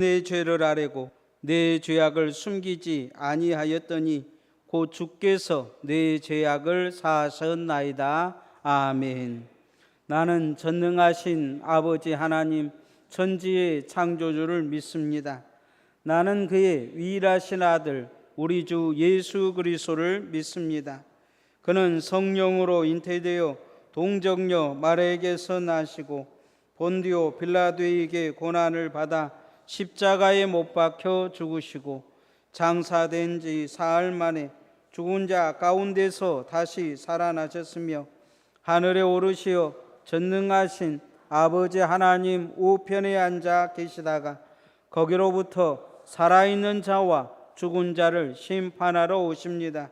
내 죄를 아뢰고 내 죄악을 숨기지 아니하였더니 곧 주께서 내 죄악을 사하셨나이다. 아멘. 나는 전능하신 아버지 하나님 천지의 창조주를 믿습니다. 나는 그의 유일하신 아들 우리 주 예수 그리스도를 믿습니다. 그는 성령으로 잉태되어 동정녀 마리아에게서 나시고 본디오 빌라도에게 고난을 받아 십자가에 못 박혀 죽으시고 장사된 지 사흘 만에 죽은 자 가운데서 다시 살아나셨으며 하늘에 오르시어 전능하신 아버지 하나님 우편에 앉아 계시다가 거기로부터 살아있는 자와 죽은 자를 심판하러 오십니다.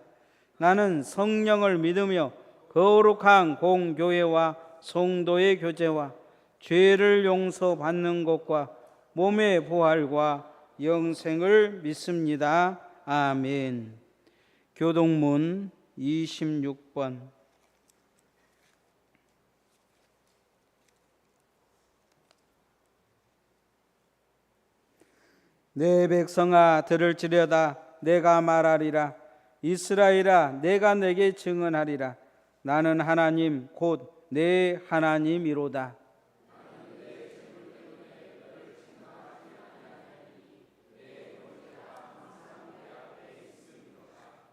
나는 성령을 믿으며 거룩한 공교회와 성도의 교제와 죄를 용서받는 것과 몸의 부활과 영생을 믿습니다. 아멘. 교동문 26번. 내 백성아 들을지려다 내가 말하리라. 이스라엘아 내가 내게 증언하리라. 나는 하나님 곧 내 하나님이로다.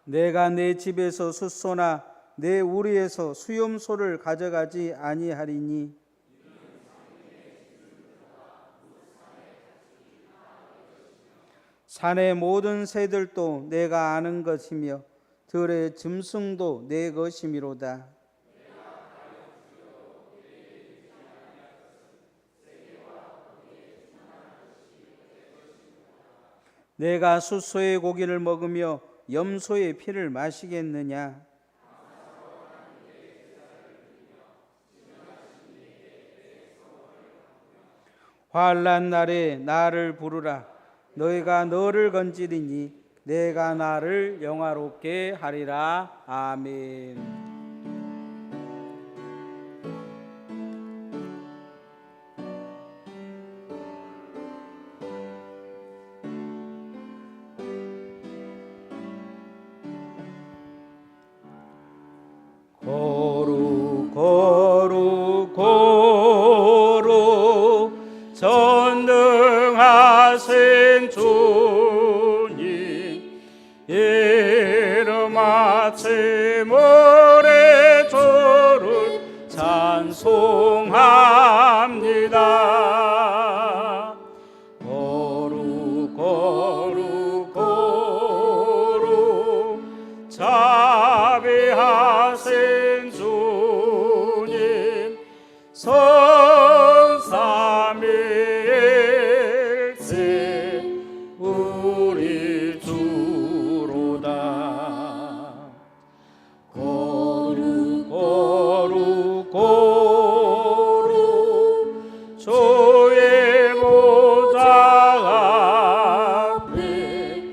내가 내 집에서 숫소나 내 우리에서 수염소를 가져가지 아니하리니 산의 모든 새들도 내가 아는 것이며 들의 짐승도 내 것이미로다. 내가 숫소의 고기를 먹으며 염소의 피를 마시겠느냐? 환난 날에 나를 부르라. 너희가 너를 건지리니 내가 나를 영화롭게 하리라. 아멘. 거룩 거룩 거룩 전능하신 주님 이름 아침 오래 주를 찬송합니다. 거룩 거룩 거룩 자비하신 주님 성삼위일체 우리 주로다. 거룩 거룩 거룩 주의 보좌 앞에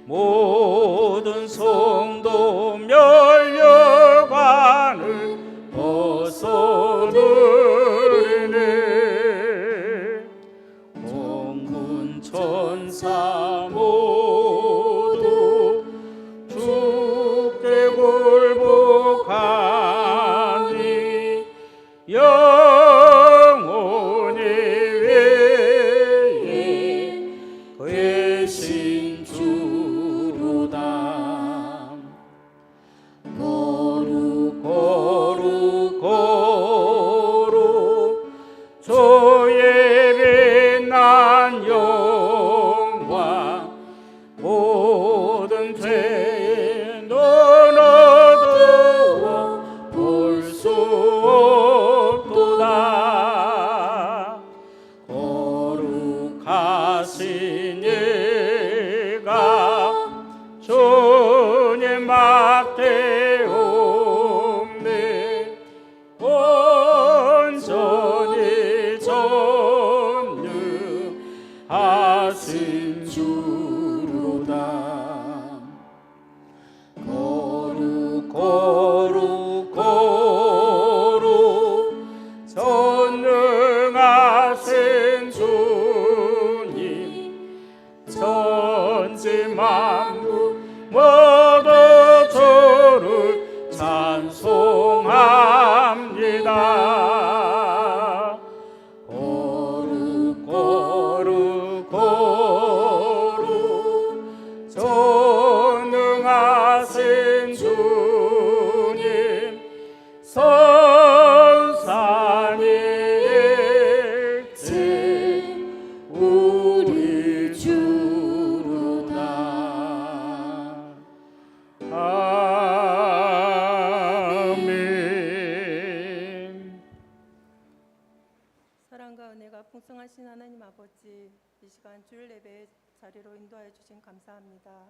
모든 성도 멸려관을 벗어들이네. 공군 천사 모두 주께 굴복하니 영원히 위에 그의 신주로다. 거룩 거룩 거룩 주의 빛난 영광 모든 죄의 눈 어두워 볼 수 없도다. 거룩하신 예가 주님 앞에 없네. 온전히 전능하신 주로다. 거룩 거룩 거룩 전능하신 주님 천지 만물 모두 주를 찬송합니다. 고루 전능하신 주님 선산이 일진 우리 주로다. 아멘. 사랑과 은혜가 풍성하신 하나님 아버지, 이 시간 주일 예배 자리로 인도하여 주신 감사합니다.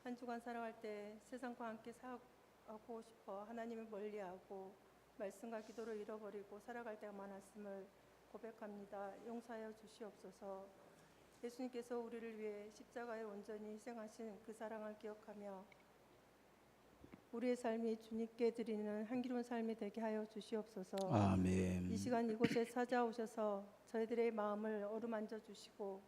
한 주간 살아갈 때 세상과 함께 살아가고 싶어 하나님을 멀리하고 말씀과 기도를 잃어버리고 살아갈 때가 많았음을 고백합니다. 용서하여 주시옵소서. 예수님께서 우리를 위해 십자가에 온전히 희생하신 그 사랑을 기억하며 우리의 삶이 주님께 드리는 향기로운 삶이 되게 하여 주시옵소서. 아멘. 이 시간 이곳에 찾아오셔서 저희들의 마음을 어루만져 주시고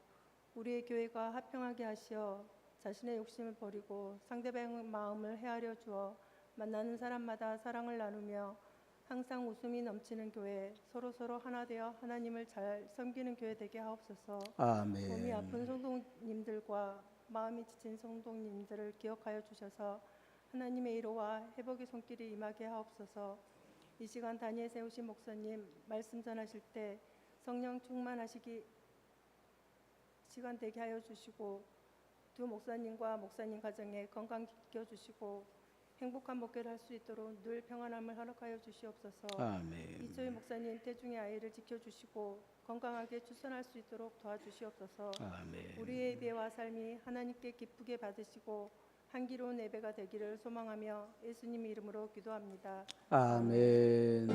우리의 교회가 화평하게 하시어 자신의 욕심을 버리고 상대방의 마음을 헤아려 주어 만나는 사람마다 사랑을 나누며 항상 웃음이 넘치는 교회, 서로 하나 되어 하나님을 잘 섬기는 교회 되게 하옵소서. 아멘. 몸이 아픈 성도님들과 마음이 지친 성도님들을 기억하여 주셔서 하나님의 위로와 회복의 손길이 임하게 하옵소서. 이 시간 단위에 세우신 목사님 말씀 전하실 때 성령 충만하시기 시간 되게 하여 주시고 두 목사님과 목사님 가정에 건강 지켜주시고 행복한 목회를 할 수 있도록 늘 평안함을 허락하여 주시옵소서. 아멘. 이초희 목사님 태중의 아이를 지켜주시고 건강하게 출산할 수 있도록 도와주시옵소서. 아멘. 우리의 예배와 삶이 하나님께 기쁘게 받으시고 향기로운 예배가 되기를 소망하며 예수님 이름으로 기도합니다. 아멘.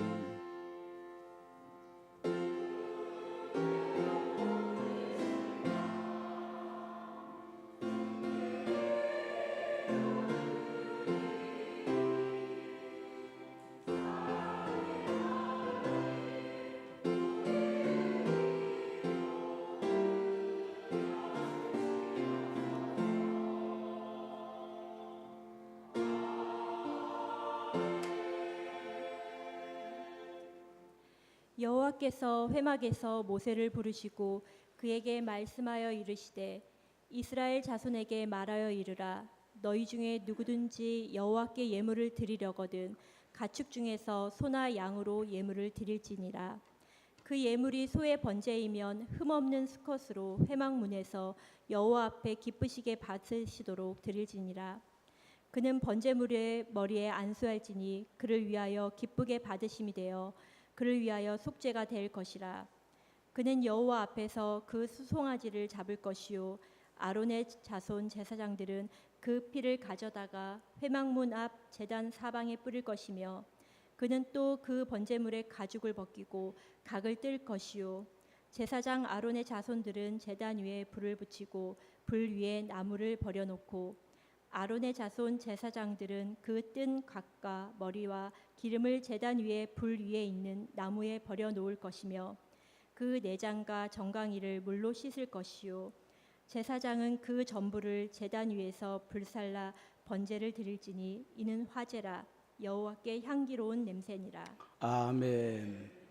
여호와께서 회막에서 모세를 부르시고 그에게 말씀하여 이르시되 이스라엘 자손에게 말하여 이르라. 너희 중에 누구든지 여호와께 예물을 드리려거든 가축 중에서 소나 양으로 예물을 드릴지니라. 그 예물이 소의 번제이면 흠없는 수컷으로 회막문에서 여호와 앞에 기쁘시게 받으시도록 드릴지니라. 그는 번제물의 머리에 안수할지니 그를 위하여 기쁘게 받으심이 되어 그를 위하여 속죄가 될 것이라. 그는 여호와 앞에서 그 수송아지를 잡을 것이요 아론의 자손 제사장들은 그 피를 가져다가 회막문 앞 제단 사방에 뿌릴 것이며 그는 또 그 번제물의 가죽을 벗기고 각을 뜰 것이요 제사장 아론의 자손들은 제단 위에 불을 붙이고 불 위에 나무를 버려놓고 아론의 자손 제사장들은 그 뜬 각과 머리와 기름을 제단 위에 불 위에 있는 나무에 버려 놓을 것이며 그 내장과 정강이를 물로 씻을 것이요 제사장은 그 전부를 제단 위에서 불살라 번제를 드릴지니 이는 화제라. 여호와께 향기로운 냄새니라. 아멘.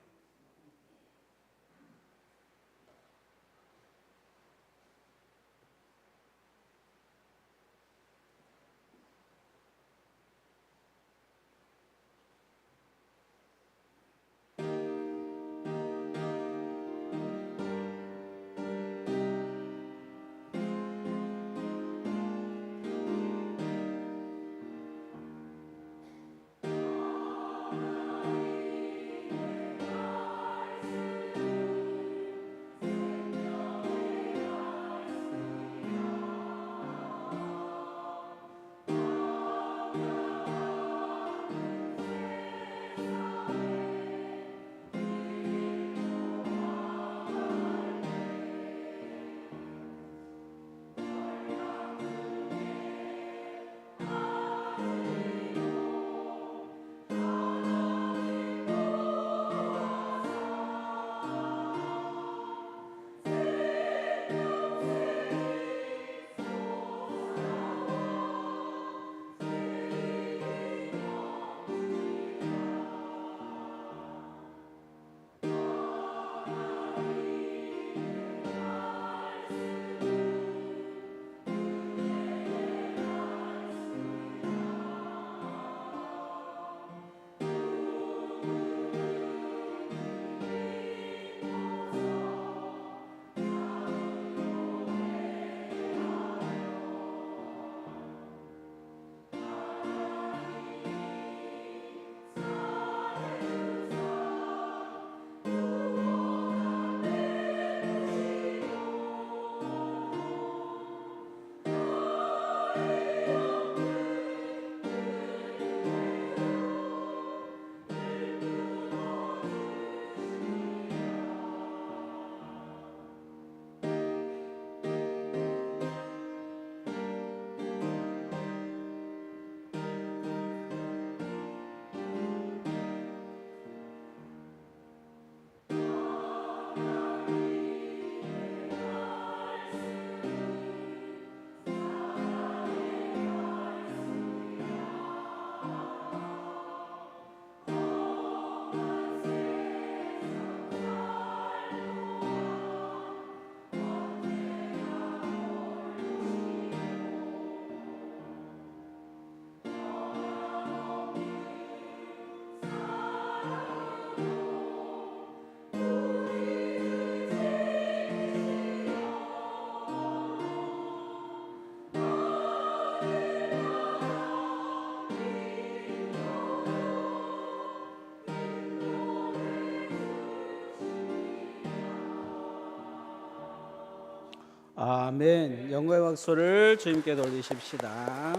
아멘. 영광의 박수를 주님께 돌리십시다.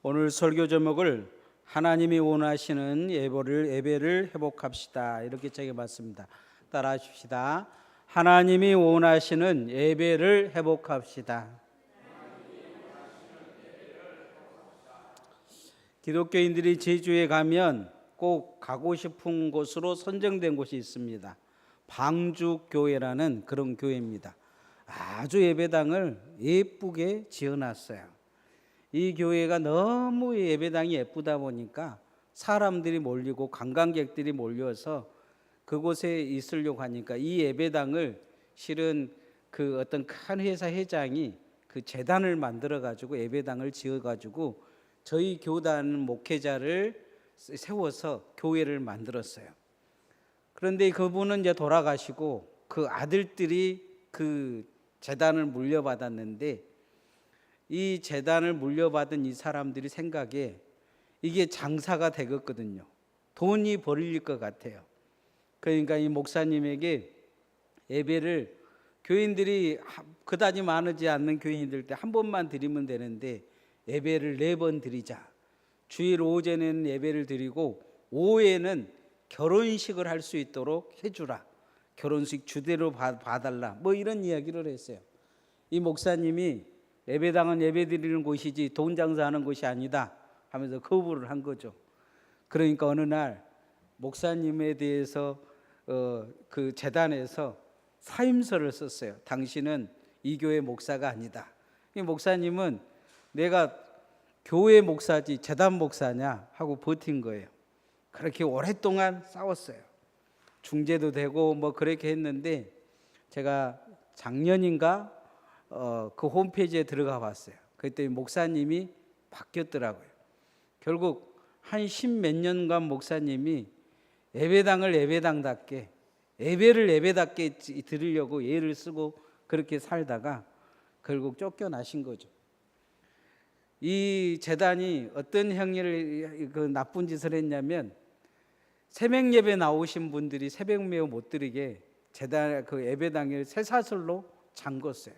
오늘 설교 제목을 하나님이 원하시는 예배를 회복합시다, 이렇게 정해봤습니다. 따라하십시다. 하나님이 원하시는 예배를 회복합시다. 기독교인들이 제주에 가면 꼭 가고 싶은 곳으로 선정된 곳이 있습니다. 방주교회라는 그런 교회입니다. 아주 예배당을 예쁘게 지어놨어요. 이 교회가 너무 예배당이 예쁘다 보니까 사람들이 몰리고 관광객들이 몰려서 그곳에 있으려고 하니까 이 예배당을 실은 그 어떤 큰 회사 회장이 그 재단을 만들어 가지고 예배당을 지어 가지고 저희 교단 목회자를 세워서 교회를 만들었어요. 그런데 그분은 이제 돌아가시고 그 아들들이 그 재단을 물려받았는데, 이 재단을 물려받은 이 사람들이 생각에 이게 장사가 되겠거든요. 돈이 벌릴 것 같아요. 그러니까 이 목사님에게 예배를 교인들이 그다지 많지 않는 교인들 때 한 번만 드리면 되는데 예배를 4번 드리자. 주일 오전에는 예배를 드리고 오후에는 결혼식을 할 수 있도록 해주라. 결혼식 주대로 봐달라. 뭐 이런 이야기를 했어요. 이 목사님이 예배당은 예배 드리는 곳이지 돈 장사하는 곳이 아니다 하면서 거부를 한 거죠. 그러니까 어느 날 목사님에 대해서 그 재단에서 사임서를 썼어요. 당신은 이 교회 목사가 아니다. 이 목사님은 내가 교회 목사지 재단 목사냐 하고 버틴 거예요. 그렇게 오랫동안 싸웠어요. 중재도 되고 뭐 그렇게 했는데 제가 작년인가 그 홈페이지에 들어가 봤어요. 그랬더니 목사님이 바뀌었더라고요. 결국 한 10몇 년간 목사님이 예배당을 예배당답게, 예배를 예배답게 드리려고 예를 쓰고 그렇게 살다가 결국 쫓겨나신 거죠. 이 재단이 어떤 행위를 그 나쁜 짓을 했냐면, 새벽 예배 나오신 분들이 새벽 예배 못 드리게 재단 그 예배당을 쇠사슬로 잠궜어요.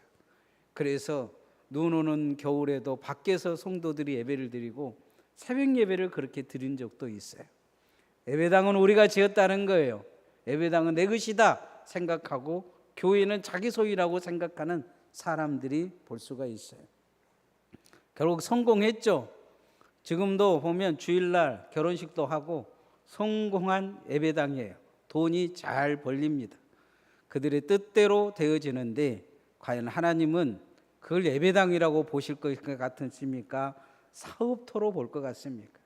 그래서 눈 오는 겨울에도 밖에서 성도들이 예배를 드리고 새벽 예배를 그렇게 드린 적도 있어요. 예배당은 우리가 지었다는 거예요. 예배당은 내 것이다 생각하고 교회는 자기 소유라고 생각하는 사람들이 볼 수가 있어요. 결국 성공했죠. 지금도 보면 주일날 결혼식도 하고 성공한 예배당이에요. 돈이 잘 벌립니다. 그들의 뜻대로 되어지는데 과연 하나님은 그걸 예배당이라고 보실 것 같으십니까? 사업터로 볼 것 같습니까?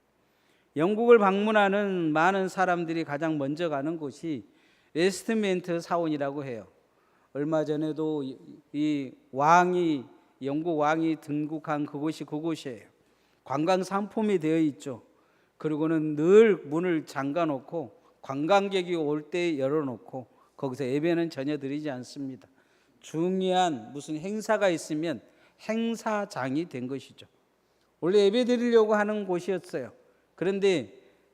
영국을 방문하는 많은 사람들이 가장 먼저 가는 곳이 웨스트민스터 사원이라고 해요. 얼마 전에도 이 영국 왕이 등극한 그곳이에요. 관광 상품이 되어 있죠. 그리고는 늘 문을 잠가 놓고 관광객이 올 때 열어놓고 거기서 예배는 전혀 드리지 않습니다. 중요한 무슨 행사가 있으면 행사장이 된 것이죠. 원래 예배 드리려고 하는 곳이었어요. 그런데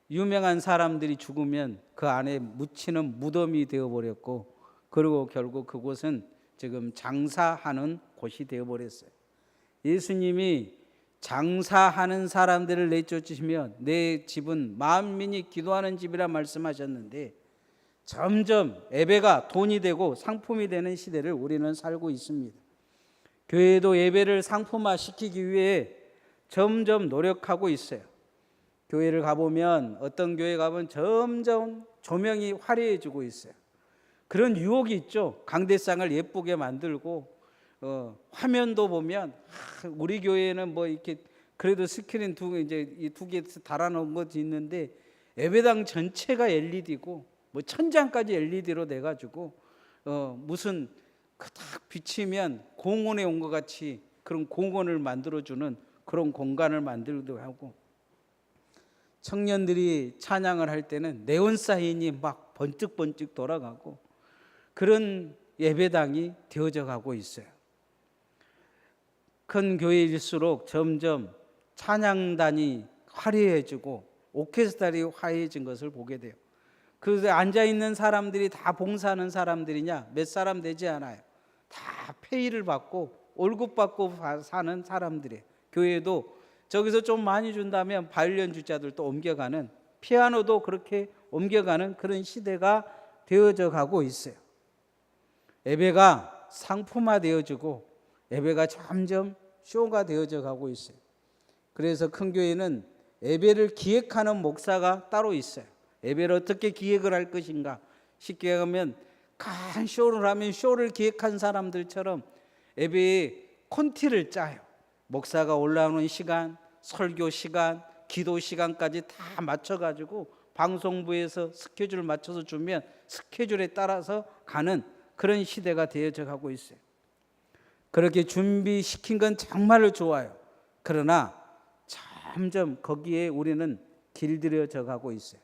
유명한 사람들이 죽으면 그 안에 묻히는 무덤이 되어버렸고, 그리고 결국 그곳은 지금 장사하는 곳이 되어버렸어요. 예수님이 장사하는 사람들을 내쫓으시면 내 집은 만민이 기도하는 집이라 말씀하셨는데, 점점 예배가 돈이 되고 상품이 되는 시대를 우리는 살고 있습니다. 교회도 예배를 상품화시키기 위해 점점 노력하고 있어요. 교회를 가보면, 어떤 교회 가보면 점점 조명이 화려해지고 있어요. 그런 유혹이 있죠. 강대상을 예쁘게 만들고 화면도 보면 우리 교회는 뭐 이렇게 그래도 스크린 두 개 달아놓은 것이 있는데 예배당 전체가 LED고 뭐 천장까지 LED로 돼 가지고 무슨 딱 비치면 공원에 온 것 같이 그런 공원을 만들어주는 그런 공간을 만들기도 하고, 청년들이 찬양을 할 때는 네온 사인이 막 번뜩번뜩 돌아가고 그런 예배당이 되어져 가고 있어요. 큰 교회일수록 점점 찬양단이 화려해지고 오케스트라이 화려해진 것을 보게 돼요. 그래서 앉아있는 사람들이 다 봉사하는 사람들이냐? 몇 사람 되지 않아요. 다 페이를 받고 월급 받고 사는 사람들이에요. 교회도 저기서 좀 많이 준다면 바이올린 주자들도 옮겨가는, 피아노도 그렇게 옮겨가는 그런 시대가 되어져 가고 있어요. 예배가 상품화되어지고 예배가 점점 쇼가 되어져 가고 있어요. 그래서 큰 교회는 예배를 기획하는 목사가 따로 있어요. 예배를 어떻게 기획을 할 것인가. 쉽게 하면 큰 쇼를 하면 쇼를 기획한 사람들처럼 예배에 콘티를 짜요. 목사가 올라오는 시간, 설교 시간, 기도 시간까지 다 맞춰가지고 방송부에서 스케줄 맞춰서 주면 스케줄에 따라서 가는 그런 시대가 되어져 가고 있어요. 그렇게 준비시킨 건 정말로 좋아요. 그러나 점점 거기에 우리는 길들여져 가고 있어요.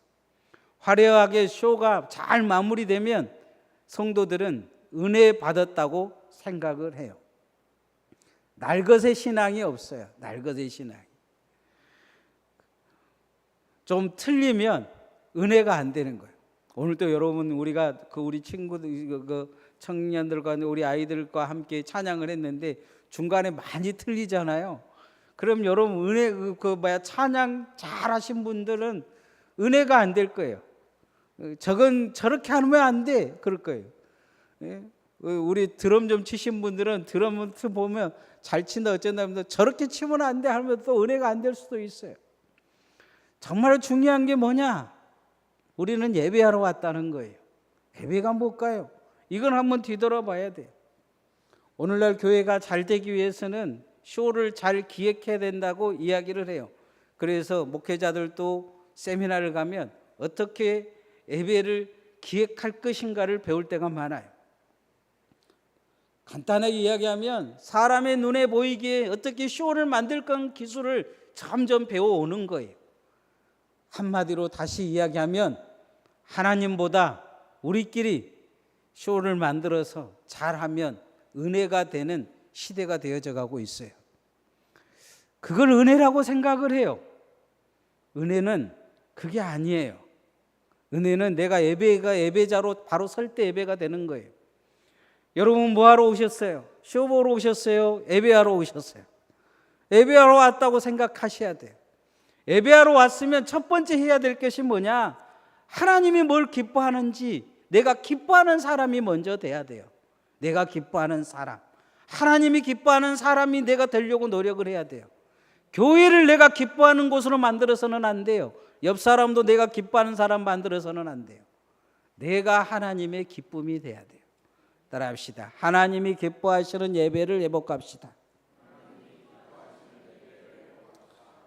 화려하게 쇼가 잘 마무리되면 성도들은 은혜 받았다고 생각을 해요. 날것의 신앙이 없어요. 날것의 신앙이. 좀 틀리면 은혜가 안 되는 거예요. 오늘도 여러분 우리가 우리 친구들 청년들과 우리 아이들과 함께 찬양을 했는데 중간에 많이 틀리잖아요. 그럼 여러분 은혜 찬양 잘하신 분들은 은혜가 안 될 거예요. 저건 저렇게 하면 안 돼 그럴 거예요. 예? 우리 드럼 좀 치신 분들은 드럼 보면 잘 친다 어쩐다 하면서 저렇게 치면 안 돼 하면 또 은혜가 안 될 수도 있어요. 정말 중요한 게 뭐냐? 우리는 예배하러 왔다는 거예요. 예배가 뭘까요? 이건 한번 뒤돌아봐야 돼요. 오늘날 교회가 잘 되기 위해서는 쇼를 잘 기획해야 된다고 이야기를 해요. 그래서 목회자들도 세미나를 가면 어떻게 예배를 기획할 것인가를 배울 때가 많아요. 간단하게 이야기하면 사람의 눈에 보이기에 어떻게 쇼를 만들 건 기술을 점점 배워오는 거예요. 한마디로 다시 이야기하면 하나님보다 우리끼리 쇼를 만들어서 잘하면 은혜가 되는 시대가 되어져 가고 있어요. 그걸 은혜라고 생각을 해요. 은혜는 그게 아니에요. 은혜는 내가 예배자로 바로 설 때 예배가 되는 거예요. 여러분 뭐하러 오셨어요? 쇼 보러 오셨어요? 예배하러 오셨어요? 예배하러 왔다고 생각하셔야 돼요. 예배하러 왔으면 첫 번째 해야 될 것이 뭐냐? 하나님이 뭘 기뻐하는지 내가 기뻐하는 사람이 먼저 돼야 돼요. 내가 기뻐하는 사람, 하나님이 기뻐하는 사람이 내가 되려고 노력을 해야 돼요. 교회를 내가 기뻐하는 곳으로 만들어서는 안 돼요. 옆 사람도 내가 기뻐하는 사람 만들어서는 안 돼요. 내가 하나님의 기쁨이 돼야 돼요. 따라합시다. 하나님이 기뻐하시는 예배를 회복합시다.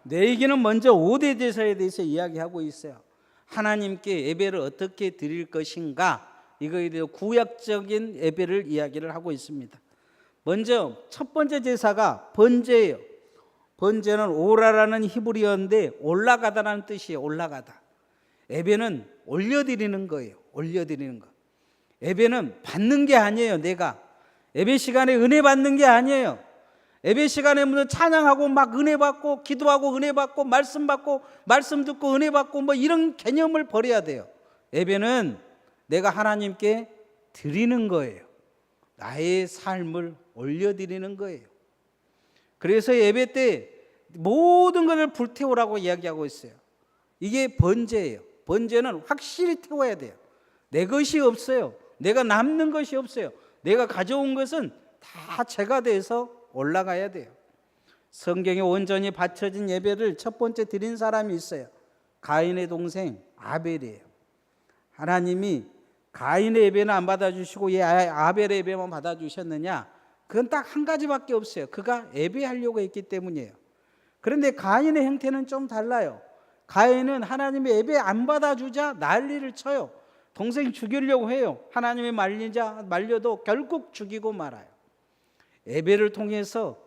내 얘기는 먼저 5대 제사에 대해서 이야기하고 있어요. 하나님께 예배를 어떻게 드릴 것인가, 이거에 대해 구약적인 예배를 이야기를 하고 있습니다. 먼저 첫 번째 제사가 번제예요. 번제는 오라라는 히브리어인데 올라가다라는 뜻이에요. 올라가다. 예배는 올려드리는 거예요. 올려드리는 거. 예배는 받는 게 아니에요. 내가 예배 시간에 은혜 받는 게 아니에요. 예배 시간에 무슨 찬양하고 막 은혜 받고 기도하고 은혜 받고 말씀 받고 말씀 듣고 은혜 받고 뭐 이런 개념을 버려야 돼요. 예배는 내가 하나님께 드리는 거예요. 나의 삶을 올려드리는 거예요. 그래서 예배 때 모든 것을 불태우라고 이야기하고 있어요. 이게 번제예요. 번제는 확실히 태워야 돼요. 내 것이 없어요. 내가 남는 것이 없어요. 내가 가져온 것은 다 제가 돼서 올라가야 돼요. 성경에 온전히 바쳐진 예배를 첫 번째 드린 사람이 있어요. 가인의 동생 아벨이에요. 하나님이 가인의 예배는 안 받아주시고 아벨의 예배만 받아주셨느냐? 그건 딱 한 가지밖에 없어요. 그가 예배하려고 했기 때문이에요. 그런데 가인의 형태는 좀 달라요. 가인은 하나님의 예배 안 받아주자 난리를 쳐요. 동생 죽이려고 해요. 하나님이 말려도 결국 죽이고 말아요. 예배를 통해서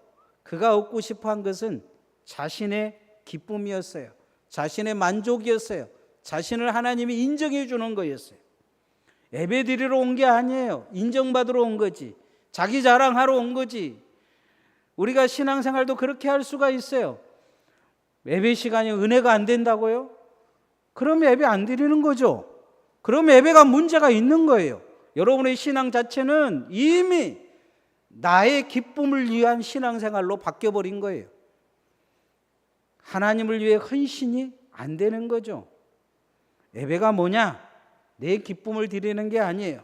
그가 얻고 싶어한 것은 자신의 기쁨이었어요. 자신의 만족이었어요. 자신을 하나님이 인정해 주는 거였어요. 예배 드리러 온 게 아니에요. 인정받으러 온 거지. 자기 자랑하러 온 거지. 우리가 신앙생활도 그렇게 할 수가 있어요. 예배 시간이 은혜가 안 된다고요? 그럼 예배 안 드리는 거죠. 그럼 예배가 문제가 있는 거예요. 여러분의 신앙 자체는 이미 나의 기쁨을 위한 신앙생활로 바뀌어버린 거예요. 하나님을 위해 헌신이 안 되는 거죠. 예배가 뭐냐? 내 기쁨을 드리는 게 아니에요.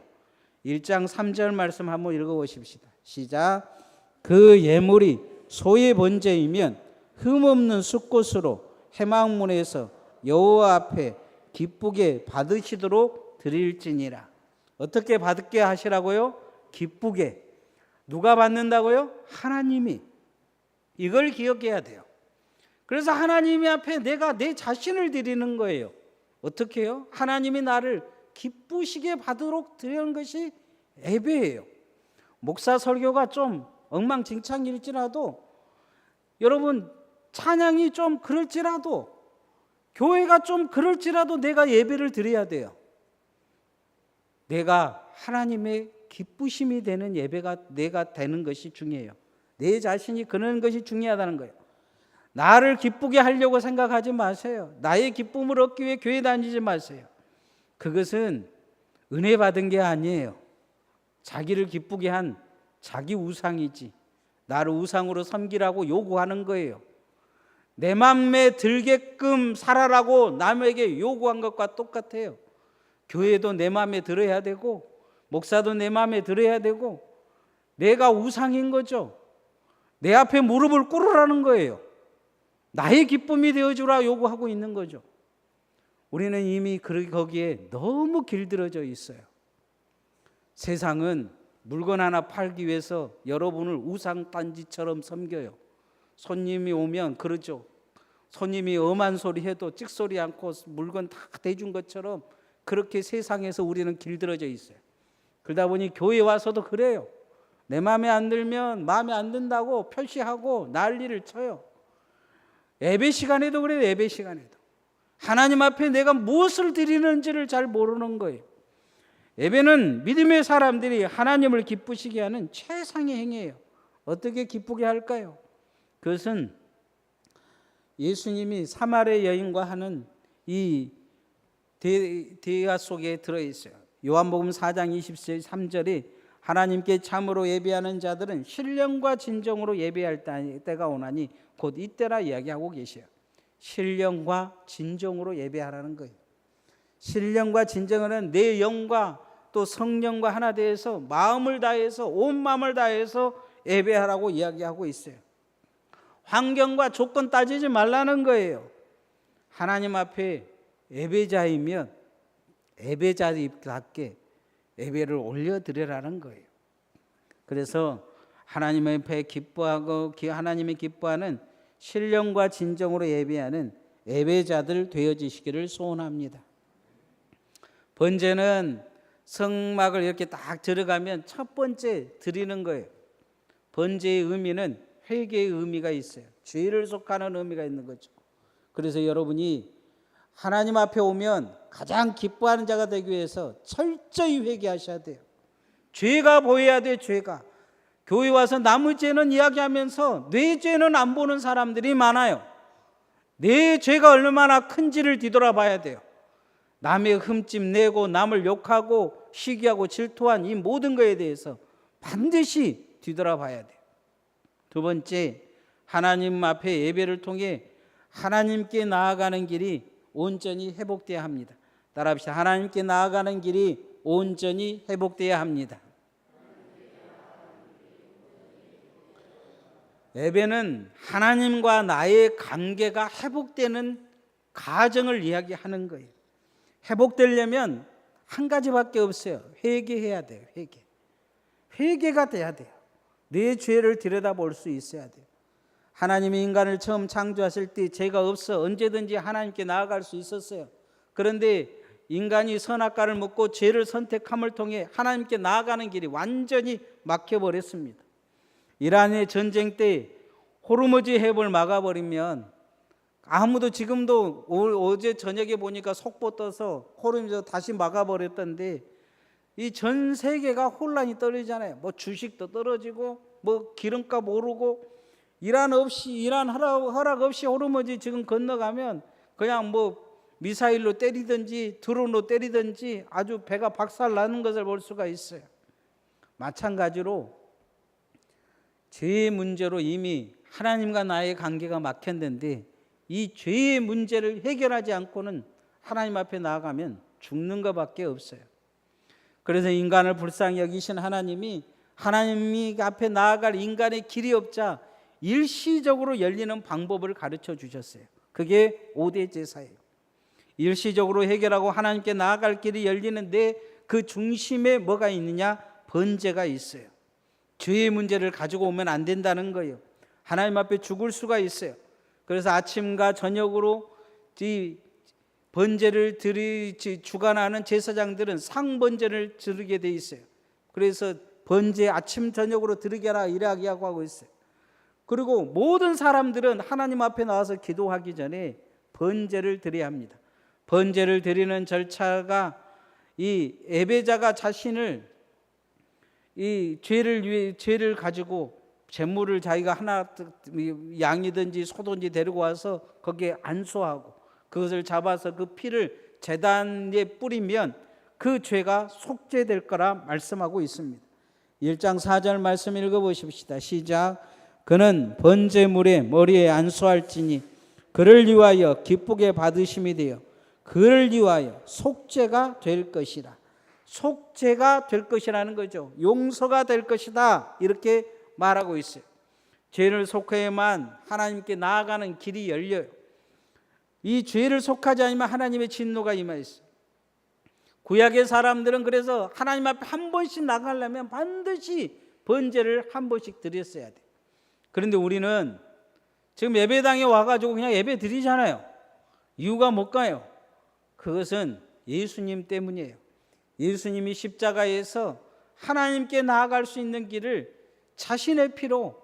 1장 3절 말씀 한번 읽어보십시다. 시작. 그 예물이 소의 번제이면 흠없는 숫꽃으로 회막문에서 여호와 앞에 기쁘게 받으시도록 드릴지니라. 어떻게 받게 하시라고요? 기쁘게. 누가 받는다고요? 하나님이. 이걸 기억해야 돼요. 그래서 하나님 앞에 내가 내 자신을 드리는 거예요. 어떻게 해요? 하나님이 나를 기쁘시게 받도록 드리는 것이 예배예요. 목사 설교가 좀 엉망진창일지라도, 여러분 찬양이 좀 그럴지라도, 교회가 좀 그럴지라도 내가 예배를 드려야 돼요. 내가 하나님의 기쁘심이 되는 예배가 내가 되는 것이 중요해요. 내 자신이 그런 것이 중요하다는 거예요. 나를 기쁘게 하려고 생각하지 마세요. 나의 기쁨을 얻기 위해 교회 다니지 마세요. 그것은 은혜 받은 게 아니에요. 자기를 기쁘게 한 자기 우상이지, 나를 우상으로 섬기라고 요구하는 거예요. 내 맘에 들게끔 살아라고 남에게 요구한 것과 똑같아요. 교회도 내 맘에 들어야 되고, 목사도 내 맘에 들어야 되고, 내가 우상인 거죠. 내 앞에 무릎을 꿇으라는 거예요. 나의 기쁨이 되어주라 요구하고 있는 거죠. 우리는 이미 거기에 너무 길들어져 있어요. 세상은 물건 하나 팔기 위해서 여러분을 우상단지처럼 섬겨요. 손님이 오면 그러죠. 손님이 엄한 소리 해도 찍소리 않고 물건 다 대준 것처럼 그렇게 세상에서 우리는 길들어져 있어요. 그러다 보니 교회 와서도 그래요. 내 마음에 안 들면 마음에 안 든다고 표시하고 난리를 쳐요. 예배 시간에도 그래요. 예배 시간에도 하나님 앞에 내가 무엇을 드리는지를 잘 모르는 거예요. 예배는 믿음의 사람들이 하나님을 기쁘시게 하는 최상의 행위예요. 어떻게 기쁘게 할까요? 그것은 예수님이 사마리아 여인과 하는 이 대화 속에 들어있어요. 요한복음 4장 23절에 하나님께 참으로 예배하는 자들은 신령과 진정으로 예배할 때가 오나니 곧 이때라 이야기하고 계셔요. 신령과 진정으로 예배하라는 거예요. 신령과 진정은 내 영과 또 성령과 하나 되어서 마음을 다해서 온 마음을 다해서 예배하라고 이야기하고 있어요. 환경과 조건 따지지 말라는 거예요. 하나님 앞에 예배자이면 예배자답게 예배를 올려드리라는 거예요. 그래서 하나님 앞에 기뻐하고 하나님이 기뻐하는 신령과 진정으로 예배하는 예배자들 되어지시기를 소원합니다. 번제는 성막을 이렇게 딱 들어가면 첫 번째 드리는 거예요. 번제의 의미는 회개의 의미가 있어요. 죄를 속하는 의미가 있는 거죠. 그래서 여러분이 하나님 앞에 오면 가장 기뻐하는 자가 되기 위해서 철저히 회개하셔야 돼요. 죄가 보여야 돼요. 죄가. 교회 와서 남의 죄는 이야기하면서 내 죄는 안 보는 사람들이 많아요. 내 죄가 얼마나 큰지를 뒤돌아봐야 돼요. 남의 흠집 내고 남을 욕하고 시기하고 질투한 이 모든 것에 대해서 반드시 뒤돌아봐야 돼요. 두 번째, 하나님 앞에 예배를 통해 하나님께 나아가는 길이 온전히 회복돼야 합니다. 따라합시다. 하나님께 나아가는 길이 온전히 회복돼야 합니다. 예배는 하나님과 나의 관계가 회복되는 과정을 이야기하는 거예요. 회복되려면 한 가지밖에 없어요. 회개해야 돼요. 회개가 돼야 돼요. 내 죄를 들여다볼 수 있어야 돼요. 하나님이 인간을 처음 창조하실 때 죄가 없어 언제든지 하나님께 나아갈 수 있었어요. 그런데 인간이 선악과를 먹고 죄를 선택함을 통해 하나님께 나아가는 길이 완전히 막혀버렸습니다. 이란의 전쟁 때 호르무즈 해협을 막아버리면 아무도, 지금도 어제 저녁에 보니까 속보 떠서 호르무즈 다시 막아버렸던데 이 전 세계가 혼란이 떨어지잖아요. 뭐 주식도 떨어지고 뭐 기름값 오르고 이란 허락 없이 호르무즈 지금 건너가면 그냥 뭐 미사일로 때리든지 드론으로 때리든지 아주 배가 박살나는 것을 볼 수가 있어요. 마찬가지로 죄의 문제로 이미 하나님과 나의 관계가 막혔는데 이 죄의 문제를 해결하지 않고는 하나님 앞에 나아가면 죽는 것밖에 없어요. 그래서 인간을 불쌍히 여기신 하나님이 하나님 앞에 나아갈 인간의 길이 없자 일시적으로 열리는 방법을 가르쳐 주셨어요. 그게 5대 제사예요. 일시적으로 해결하고 하나님께 나아갈 길이 열리는데 그 중심에 뭐가 있느냐? 번제가 있어요. 죄의 문제를 가지고 오면 안 된다는 거예요. 하나님 앞에 죽을 수가 있어요. 그래서 아침과 저녁으로 이 번제를 주관하는 제사장들은 상번제를 드리게 돼 있어요. 그래서 번제 아침 저녁으로 드리게라 이야기하고 하고 있어요. 그리고 모든 사람들은 하나님 앞에 나와서 기도하기 전에 번제를 드려야 합니다. 번제를 드리는 절차가 이 예배자가 자신을 이 죄를 가지고 제물을 자기가 하나 양이든지 소든지 데리고 와서 거기에 안수하고 그것을 잡아서 그 피를 제단에 뿌리면 그 죄가 속죄될 거라 말씀하고 있습니다. 1장 4절 말씀 읽어보십시다. 시작. 그는 번제물의 머리에 안수할지니 그를 위하여 기쁘게 받으심이 되어 그를 위하여 속죄가 될 것이라. 속죄가 될 것이라는 거죠. 용서가 될 것이다 이렇게 말하고 있어요. 죄를 속해야만 하나님께 나아가는 길이 열려요. 이 죄를 속하지 않으면 하나님의 진노가 임하였어요. 구약의 사람들은 그래서 하나님 앞에 한 번씩 나가려면 반드시 번제를 한 번씩 드렸어야 돼요. 그런데 우리는 지금 예배당에 와가지고 그냥 예배 드리잖아요. 이유가 뭘까요? 그것은 예수님 때문이에요. 예수님이 십자가에서 하나님께 나아갈 수 있는 길을 자신의 피로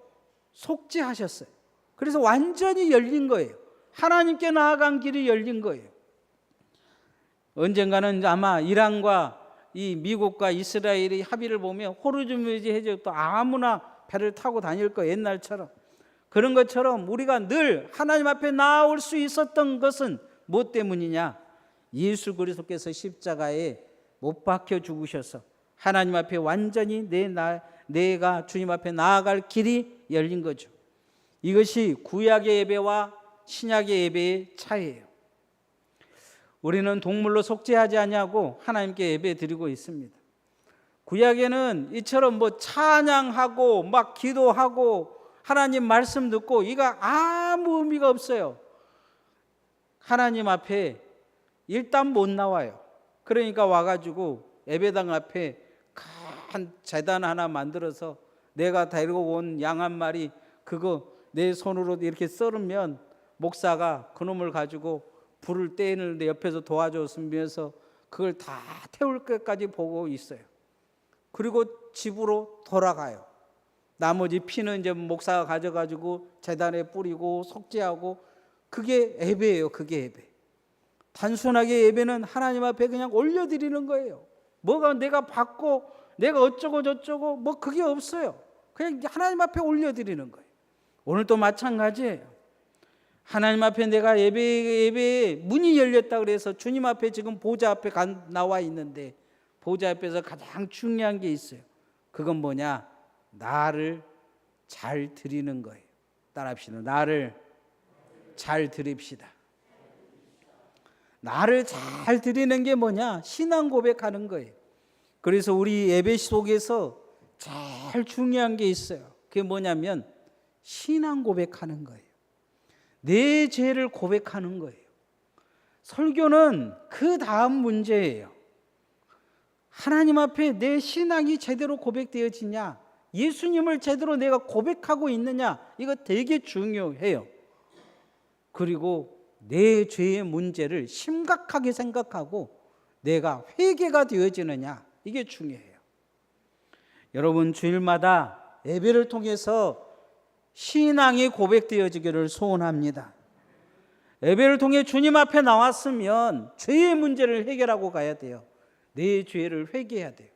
속죄하셨어요. 그래서 완전히 열린 거예요. 하나님께 나아간 길이 열린 거예요. 언젠가는 아마 이란과 이 미국과 이스라엘의 합의를 보면 호르무즈 해적도 아무나 배를 타고 다닐 거예요. 옛날처럼. 그런 것처럼 우리가 늘 하나님 앞에 나올 수 있었던 것은 무엇 때문이냐? 예수 그리스도께서 십자가에 못 박혀 죽으셔서 하나님 앞에 완전히 내가 주님 앞에 나아갈 길이 열린 거죠. 이것이 구약의 예배와 신약의 예배의 차이예요. 우리는 동물로 속죄하지 아니하고 하나님께 예배 드리고 있습니다. 구약에는 이처럼 뭐 찬양하고 막 기도하고 하나님 말씀 듣고 이거 아무 의미가 없어요. 하나님 앞에 일단 못 나와요. 그러니까 와가지고 예배당 앞에 큰 제단 하나 만들어서 내가 데리고 온 양 한 마리 그거 내 손으로 이렇게 썰으면 목사가 그놈을 가지고 불을 떼는데 옆에서 도와줬으면서 그걸 다 태울 것까지 보고 있어요. 그리고 집으로 돌아가요. 나머지 피는 이제 목사가 가져가지고 제단에 뿌리고 속죄하고 그게 예배예요. 그게 예배. 단순하게 예배는 하나님 앞에 그냥 올려드리는 거예요. 뭐가 내가 받고 내가 어쩌고 저쩌고 뭐 그게 없어요. 그냥 하나님 앞에 올려드리는 거예요. 오늘도 마찬가지예요. 하나님 앞에 내가 예배에 문이 열렸다 그래서 주님 앞에 지금 보좌 앞에 나와 있는데 보좌 앞에서 가장 중요한 게 있어요. 그건 뭐냐? 나를 잘 드리는 거예요. 따라합시다. 나를 잘 드립시다. 나를 잘 드리는 게 뭐냐? 신앙 고백하는 거예요. 그래서 우리 예배 속에서 제일 중요한 게 있어요. 그게 뭐냐면 신앙 고백하는 거예요. 내 죄를 고백하는 거예요. 설교는 그 다음 문제예요. 하나님 앞에 내 신앙이 제대로 고백되어지냐, 예수님을 제대로 내가 고백하고 있느냐, 이거 되게 중요해요. 그리고 내 죄의 문제를 심각하게 생각하고 내가 회개가 되어지느냐, 이게 중요해요. 여러분 주일마다 예배를 통해서 신앙이 고백되어지기를 소원합니다. 예배를 통해 주님 앞에 나왔으면 죄의 문제를 해결하고 가야 돼요. 내 죄를 회개해야 돼요.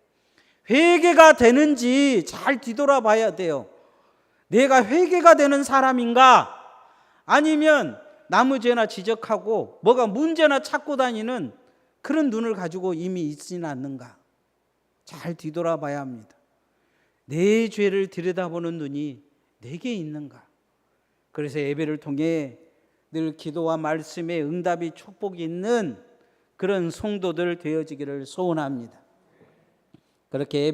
회개가 되는지 잘 뒤돌아봐야 돼요. 내가 회개가 되는 사람인가? 아니면 남의 죄나 지적하고 뭐가 문제나 찾고 다니는 그런 눈을 가지고 이미 있지는 않는가? 잘 뒤돌아봐야 합니다. 내 죄를 들여다보는 눈이 내게 있는가? 그래서 예배를 통해 늘 기도와 말씀에 응답이 축복이 있는 그런 성도들 되어지기를 소원합니다. 그렇게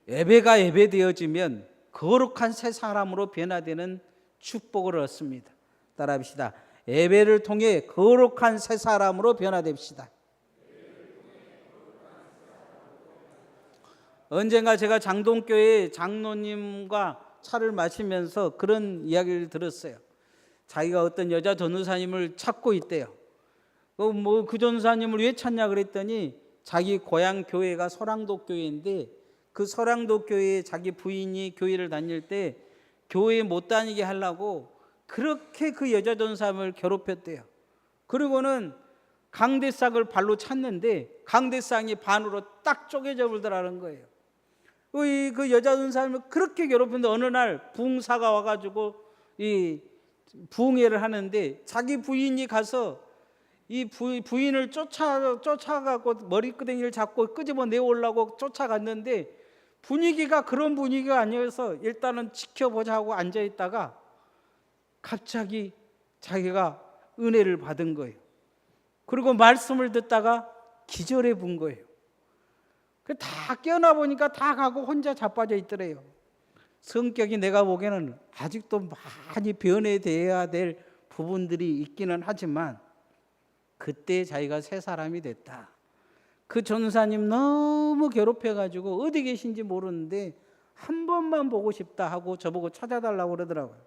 예배가 예배되어지면 거룩한 새 사람으로 변화되는 축복을 얻습니다. 따라합시다. 예배를 통해 거룩한 새 사람으로 변화됩시다. 언젠가 제가 장동교회 장로님과 차를 마시면서 그런 이야기를 들었어요. 자기가 어떤 여자 전도사님을 찾고 있대요. 그 전도사님을 왜 찾냐 그랬더니 자기 고향 교회가 설왕도 교회인데 그 설왕도 교회에 자기 부인이 교회를 다닐 때 교회에 못 다니게 하려고 그렇게 그 여자 전도사님을 괴롭혔대요. 그리고는 강대상을 발로 찼는데 강대상이 반으로 딱 쪼개져 버리더라는 거예요. 그 여자 전도사님을 그렇게 괴롭혔는데 어느 날 부흥사가 와가지고 이 부흥회를 하는데 자기 부인이 가서 이 부인을 쫓아가고 머리끄댕이를 잡고 끄집어 내오려고 쫓아갔는데 분위기가 그런 분위기가 아니어서 일단은 지켜보자고 앉아있다가 갑자기 자기가 은혜를 받은 거예요. 그리고 말씀을 듣다가 기절해 본 거예요. 다 깨어나 보니까 다 가고 혼자 자빠져 있더래요. 성격이 내가 보기에는 아직도 많이 변해야 될 부분들이 있기는 하지만 그때 자기가 새 사람이 됐다. 그 전사님 너무 괴롭혀가지고 어디 계신지 모르는데 한 번만 보고 싶다 하고 저보고 찾아달라고 그러더라고요.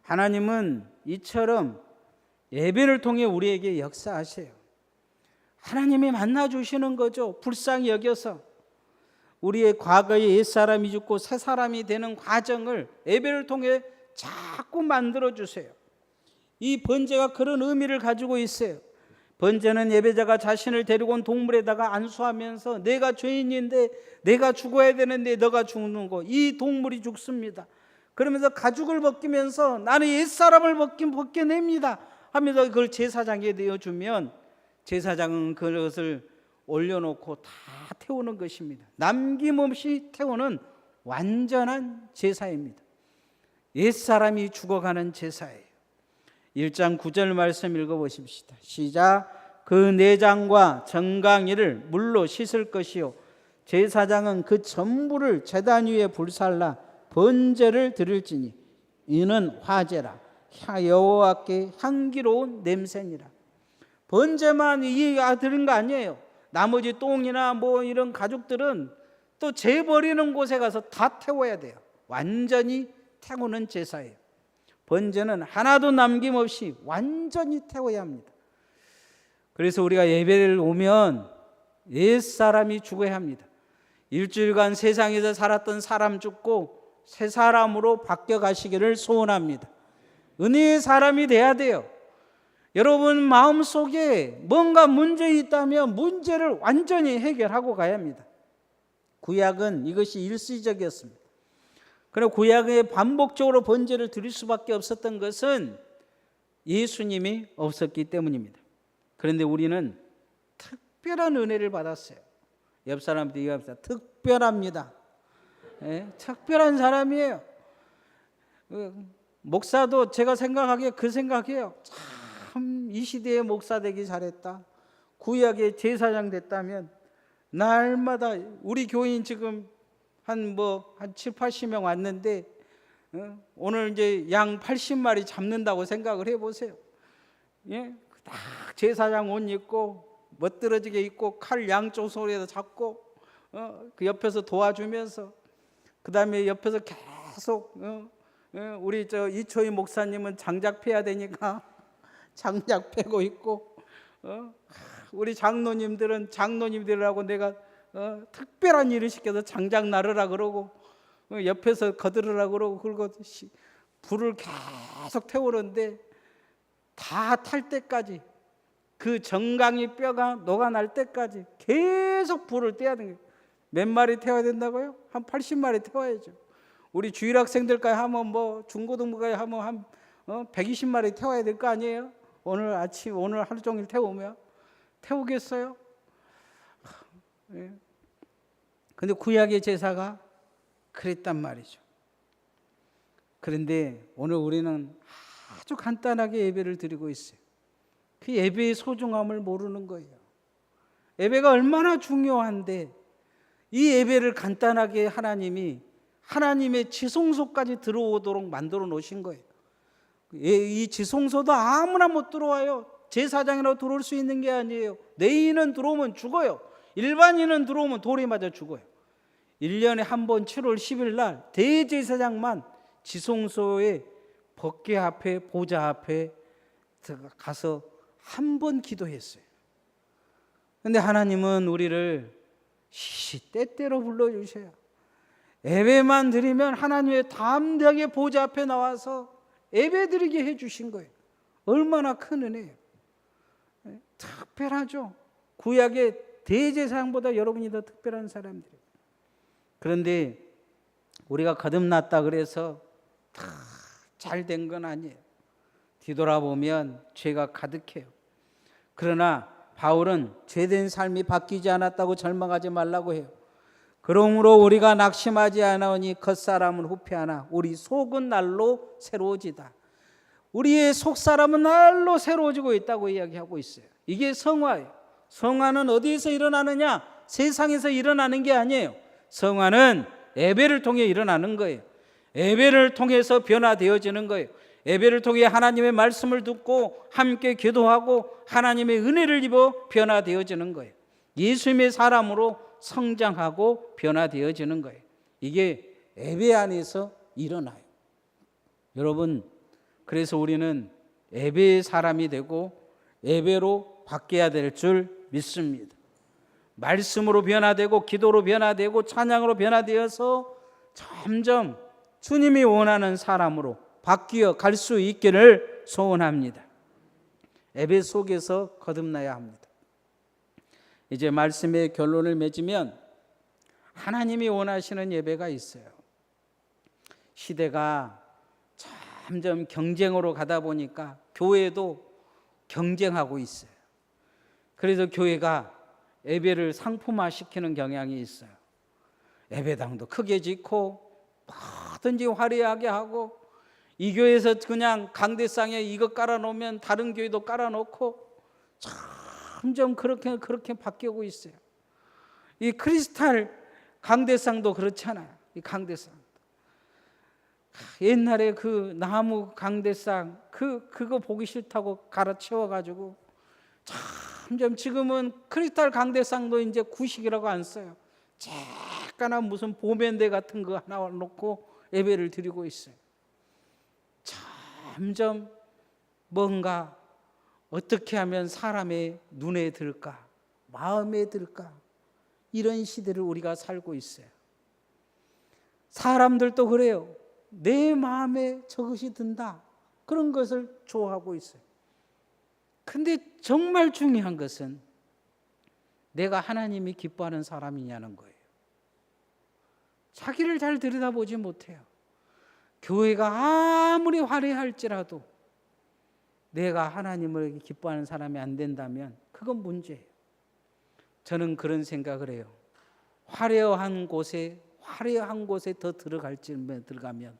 하나님은 이처럼 예배를 통해 우리에게 역사하세요. 하나님이 만나주시는 거죠. 불쌍히 여겨서 우리의 과거의 옛사람이 죽고 새 사람이 되는 과정을 예배를 통해 자꾸 만들어주세요. 이 번제가 그런 의미를 가지고 있어요. 번제는 예배자가 자신을 데리고 온 동물에다가 안수하면서 내가 죄인인데 내가 죽어야 되는데 너가 죽는 거, 이 동물이 죽습니다. 그러면서 가죽을 벗기면서 나는 옛사람을 벗겨냅니다 하면서 그걸 제사장에 내어주면 제사장은 그것을 올려놓고 다 태우는 것입니다. 남김없이 태우는 완전한 제사입니다. 옛사람이 죽어가는 제사예요. 1장 9절 말씀 읽어보십시다. 시작. 그 내장과 정강이를 물로 씻을 것이요 제사장은 그 전부를 제단 위에 불살라 번제를 드릴지니 이는 화제라 여호와께 향기로운 냄새니라. 번제만 드린 거 아니에요. 나머지 똥이나 뭐 이런 가죽들은 또 재버리는 곳에 가서 다 태워야 돼요. 완전히 태우는 제사예요. 번제는 하나도 남김없이 완전히 태워야 합니다. 그래서 우리가 예배를 오면 옛사람이 죽어야 합니다. 일주일간 세상에서 살았던 사람 죽고 새 사람으로 바뀌어 가시기를 소원합니다. 은혜의 사람이 돼야 돼요. 여러분 마음속에 뭔가 문제 있다면 문제를 완전히 해결하고 가야 합니다. 구약은 이것이 일시적이었습니다. 그리고 구약에 반복적으로 번제를 드릴 수밖에 없었던 것은 예수님이 없었기 때문입니다. 그런데 우리는 특별한 은혜를 받았어요. 옆 사람한테 얘기합시다. 특별합니다. 특별한 사람이에요. 목사도 제가 생각하기에 그 생각이에요. 참 이 시대에 목사 되기 잘했다. 구약의 제사장 됐다면 날마다 우리 교인 지금 한 7, 80명 왔는데 오늘 이제 양 80마리 잡는다고 생각을 해보세요. 예? 딱 제사장 옷 입고 멋들어지게 입고 칼 양쪽 손에다 잡고 그 옆에서 도와주면서 그 다음에 옆에서 계속 우리 이초희 목사님은 장작 패야 되니까 장작 패고 있고 우리 장로님들은 장로님들하고 내가 특별한 일을 시켜서 장작 나르라 그러고 옆에서 거들으라 그러고 그리고 불을 계속 태우는데 다 탈 때까지 그 정강이 뼈가 녹아날 때까지 계속 불을 떼야 되는 거예요. 몇 마리 태워야 된다고요? 한 80마리 태워야죠. 우리 주일학생들까지 하면 뭐 중고등부까지 하면 한 120마리 태워야 될 거 아니에요? 오늘 하루 종일 태우면 태우겠어요? 근데 구약의 제사가 그랬단 말이죠. 그런데 오늘 우리는 아주 간단하게 예배를 드리고 있어요. 그 예배의 소중함을 모르는 거예요. 예배가 얼마나 중요한데 이 예배를 간단하게 하나님이 하나님의 지성소까지 들어오도록 만들어 놓으신 거예요. 이 지성소도 아무나 못 들어와요. 제사장이라고 들어올 수 있는 게 아니에요. 내인은 들어오면 죽어요. 일반인은 들어오면 돌에 맞아 죽어요. 1년에 한 번 7월 10일 날 대제사장만 지성소의 법궤 앞에 보좌 앞에 가서 한 번 기도했어요. 그런데 하나님은 우리를 시시때때로 불러주셔요. 예배만 드리면 하나님의 담대하게 보좌 앞에 나와서 예배 드리게 해주신 거예요. 얼마나 큰 은혜예요. 특별하죠. 구약의 대제사장보다 여러분이 더 특별한 사람들이에요. 그런데 우리가 거듭났다 그래서 다 잘 된 건 아니에요. 뒤돌아보면 죄가 가득해요. 그러나 바울은 죄된 삶이 바뀌지 않았다고 절망하지 말라고 해요. 그러므로 우리가 낙심하지 않으니 겉사람은 후패하나 우리 속은 날로 새로워지다. 우리의 속사람은 날로 새로워지고 있다고 이야기하고 있어요. 이게 성화예요. 성화는 어디에서 일어나느냐? 세상에서 일어나는 게 아니에요. 성화는 예배를 통해 일어나는 거예요. 예배를 통해서 변화되어지는 거예요. 예배를 통해 하나님의 말씀을 듣고 함께 기도하고 하나님의 은혜를 입어 변화되어지는 거예요. 예수님의 사람으로 성장하고 변화되어지는 거예요. 이게 예배 안에서 일어나요. 여러분, 그래서 우리는 예배의 사람이 되고 예배로 바뀌어야 될 줄 믿습니다. 말씀으로 변화되고 기도로 변화되고 찬양으로 변화되어서 점점 주님이 원하는 사람으로 바뀌어 갈 수 있기를 소원합니다. 예배 속에서 거듭나야 합니다. 이제 말씀의 결론을 맺으면 하나님이 원하시는 예배가 있어요. 시대가 점점 경쟁으로 가다 보니까 교회도 경쟁하고 있어요. 그래서 교회가 예배를 상품화시키는 경향이 있어요. 예배당도 크게 짓고 뭐든지 화려하게 하고 이 교회에서 그냥 강대상에 이거 깔아놓으면 다른 교회도 깔아놓고 점점 그렇게 바뀌고 있어요. 이 크리스탈 강대상도 그렇잖아요. 이 강대상 옛날에 그 나무 강대상 그거 보기 싫다고 갈아치워가지고 점점 지금은 크리스탈 강대상도 이제 구식이라고 안 써요. 잠깐만 무슨 보면대 같은 거 하나 놓고 예배를 드리고 있어요. 점점 뭔가 어떻게 하면 사람의 눈에 들까, 마음에 들까, 이런 시대를 우리가 살고 있어요. 사람들도 그래요. 내 마음에 저것이 든다, 그런 것을 좋아하고 있어요. 근데 정말 중요한 것은 내가 하나님이 기뻐하는 사람이냐는 거예요. 자기를 잘 들여다보지 못해요. 교회가 아무리 화려할지라도 내가 하나님을 기뻐하는 사람이 안 된다면 그건 문제예요. 저는 그런 생각을 해요. 화려한 곳에 더 들어가면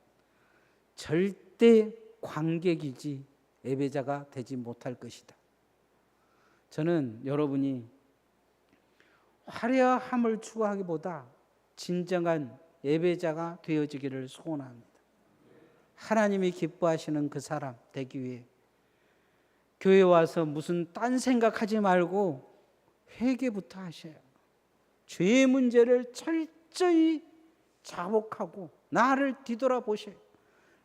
절대 관객이지 예배자가 되지 못할 것이다. 저는 여러분이 화려함을 추구하기보다 진정한 예배자가 되어지기를 소원합니다. 하나님이 기뻐하시는 그 사람 되기 위해 교회 와서 무슨 딴 생각하지 말고 회개부터 하셔요. 죄의 문제를 철저히 자복하고 나를 뒤돌아보셔요.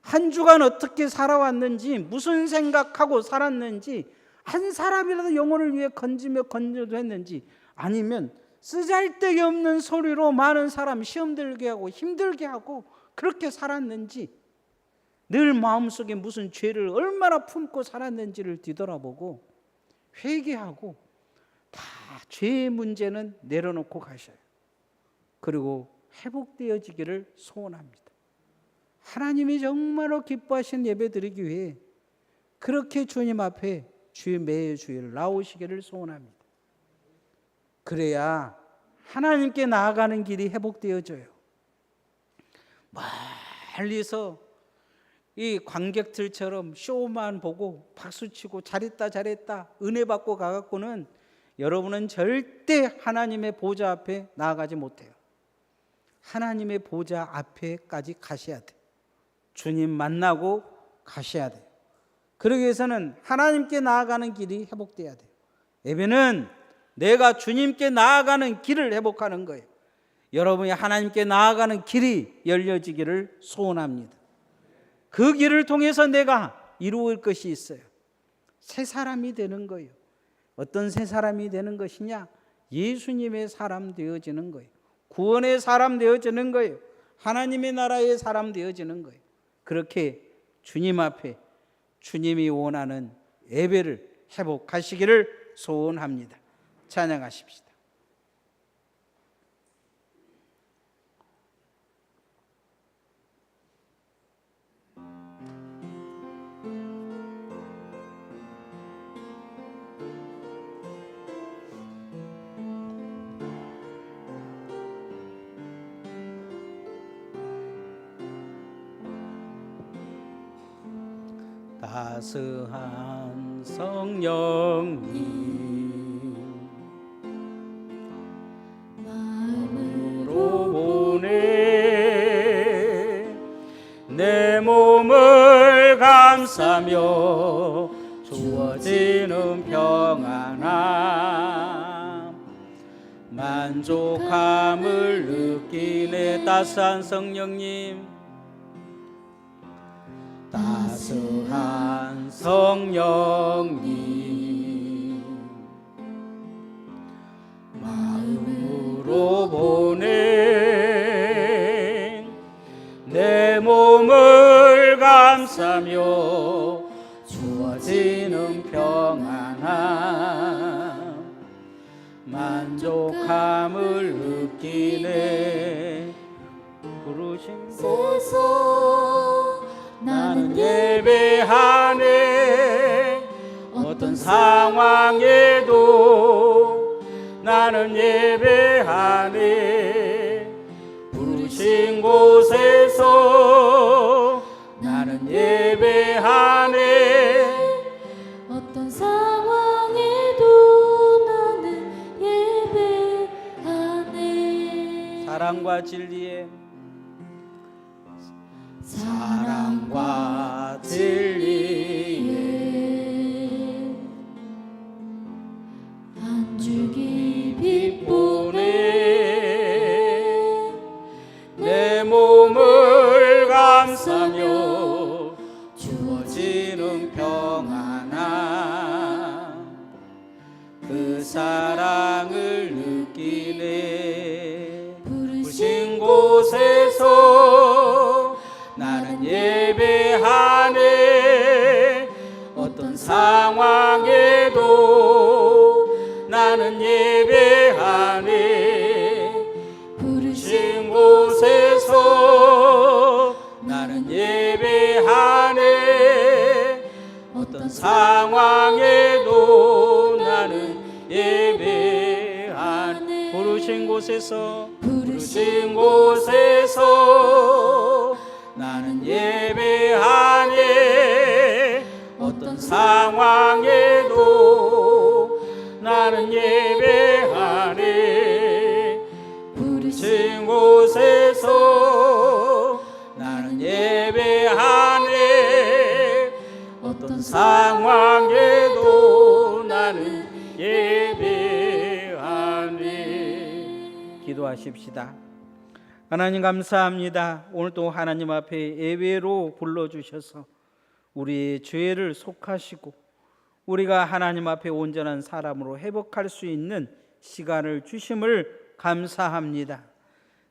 한 주간 어떻게 살아왔는지, 무슨 생각하고 살았는지, 한 사람이라도 영혼을 위해 건져도 했는지, 아니면 쓰잘데기 없는 소리로 많은 사람 시험 들게 하고 힘들게 하고 그렇게 살았는지, 늘 마음속에 무슨 죄를 얼마나 품고 살았는지를 뒤돌아보고 회개하고 다 죄의 문제는 내려놓고 가셔요. 그리고 회복되어지기를 소원합니다. 하나님이 정말로 기뻐하신 예배 드리기 위해 그렇게 주님 앞에 매일 주일 나오시기를 소원합니다. 그래야 하나님께 나아가는 길이 회복되어져요. 멀리서 이 관객들처럼 쇼만 보고 박수치고 잘했다 잘했다 은혜 받고 가갖고는 여러분은 절대 하나님의 보좌 앞에 나아가지 못해요. 하나님의 보좌 앞에까지 가셔야 돼요. 주님 만나고 가셔야 돼요. 그러기 위해서는 하나님께 나아가는 길이 회복돼야 돼요. 예배는 내가 주님께 나아가는 길을 회복하는 거예요. 여러분이 하나님께 나아가는 길이 열려지기를 소원합니다. 그 길을 통해서 내가 이루을 것이 있어요. 새 사람이 되는 거예요. 어떤 새 사람이 되는 것이냐? 예수님의 사람 되어지는 거예요. 구원의 사람 되어지는 거예요. 하나님의 나라의 사람 되어지는 거예요. 그렇게 주님 앞에 주님이 원하는 예배를 회복하시기를 소원합니다. 찬양하십시다. 따스한 성령님 마음으로 보내 내 몸을 감싸며 주어지는 평안함 만족함을 느끼네. 따스한 성령님 따스한 성령님 마음으로 보내 내 몸을 감싸며 주어지는 평안함 만족함을 느끼네. 부르신 곳에서 나는 예배하네. 어떤 상황에도 나는 예배하네. 부르신 곳에서 나는 예배하네. 어떤 상황에도 나는 예배하네. 사랑과 진리에 사랑과 진리에 한 줄기 빛 보내 내 몸을 감싸며 주어지는 평안함 그 사랑을 느끼네. 부르신 곳에서 나는 예배하네. 어떤 상황에도 나는 예배하네. 부르신 곳에서 나는 예배하네. 어떤 상황에도 나는 예배하네. 부르신 곳에서 나는 예배하네. 어떤 상황에도 나는 예배하네. 부르신 곳에서 나는 예배하네. 어떤 상황에도 나는 예배하네. 기도하십시다. 하나님 감사합니다. 오늘도 하나님 앞에 예배로 불러주셔서 우리의 죄를 속하시고 우리가 하나님 앞에 온전한 사람으로 회복할 수 있는 시간을 주심을 감사합니다.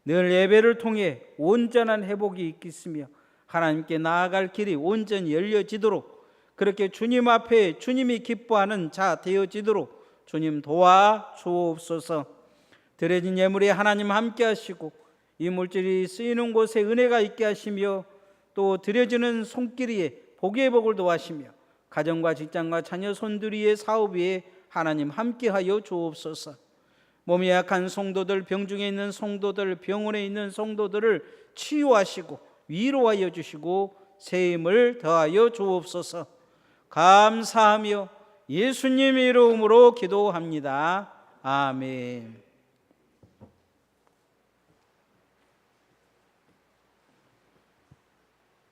늘 예배를 통해 온전한 회복이 있겠으며 하나님께 나아갈 길이 온전히 열려지도록 그렇게 주님 앞에 주님이 기뻐하는 자 되어지도록 주님 도와 주옵소서. 드려진 예물에 하나님 함께 하시고 이 물질이 쓰이는 곳에 은혜가 있게 하시며 또 드려지는 손길이에 복의 복을 도하시며 가정과 직장과 자녀 손들이의 사업 위에 하나님 함께하여 주옵소서. 몸이 약한 성도들, 병중에 있는 성도들, 병원에 있는 성도들을 치유하시고 위로하여 주시고 새 힘을 더하여 주옵소서. 감사하며 예수님 이름으로 기도합니다. 아멘.